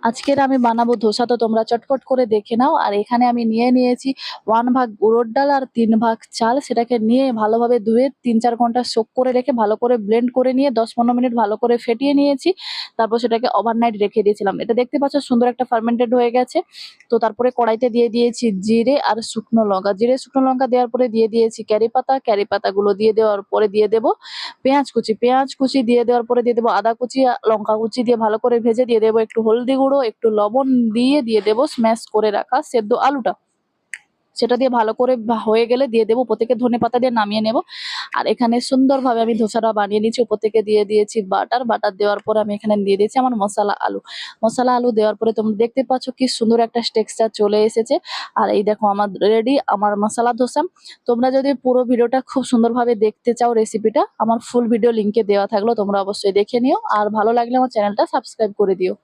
আজকের আমি বানাবো ধোসা, তো তোমরা চটপট করে দেখে নাও। আর এখানে আমি নিয়ে নিয়েছি 1 ভাগ উড়দ ডাল আর 3 ভাগ চাল। সেটাকে নিয়ে ভালোভাবে ধুয়ে ৩-৪ ঘন্টা সোক করে রেখে ভালো করে ব্লেন্ড করে নিয়ে ১০-১৫ মিনিট ভালো করে ফেটিয়ে নিয়েছি। তারপর সেটাকে ওভারনাইট রেখে দিয়েছিলাম। এটা দেখতে পাচ্ছ সুন্দর একটা ফার্মেন্টেড হয়ে গেছে। তো তারপরে কড়াইতে দিয়ে দিয়েছি জিরে আর শুকনো লঙ্কা। জিরে শুকনো লঙ্কা দেওয়ার পরে দিয়ে দিয়েছি কারি পাতা। কারি পাতাগুলো দিয়ে দেওয়ার পরে দিয়ে দেবো পেঁয়াজ কুচি। পেঁয়াজ কুচি দিয়ে দেওয়ার পরে দিয়ে দেবো আদা কুচি, লঙ্কা কুচি দিয়ে ভালো করে ভেজে দিয়ে দেবো একটু হলদি গুঁড়ো, একটু লবণ দিয়ে দেবো স্ম্যাশ করে রাখা সেদ্ধ আলুটা। সেটা দিয়ে ভালো করে হয়ে গেলে দিয়ে দেবো উপর থেকে ধনেপাতা দিয়ে নামিয়ে নেব। আর এখানে সুন্দরভাবে আমি ধোসাটা বানিয়ে নিচ্ছি। উপর থেকে দিয়ে দিয়েছি বাটার। বাটার দেওয়ার পরে আমি এখানে দিয়ে দিয়েছি আমার মশলা আলু। মশলা আলু দেওয়ার পরে তোমরা দেখতে পাচ্ছ কি সুন্দর একটা টেক্সচার চলে এসেছে। আর এই দেখো আমার রেডি আমার মশলা ধোসা। তোমরা যদি পুরো ভিডিওটা খুব সুন্দরভাবে দেখতে চাও রেসিপিটা, আমার ফুল ভিডিও লিংকে দেওয়া থাকলো, তোমরা অবশ্যই দেখে নিও। আর ভালো লাগলে আমার চ্যানেলটা সাবস্ক্রাইব করে দিও।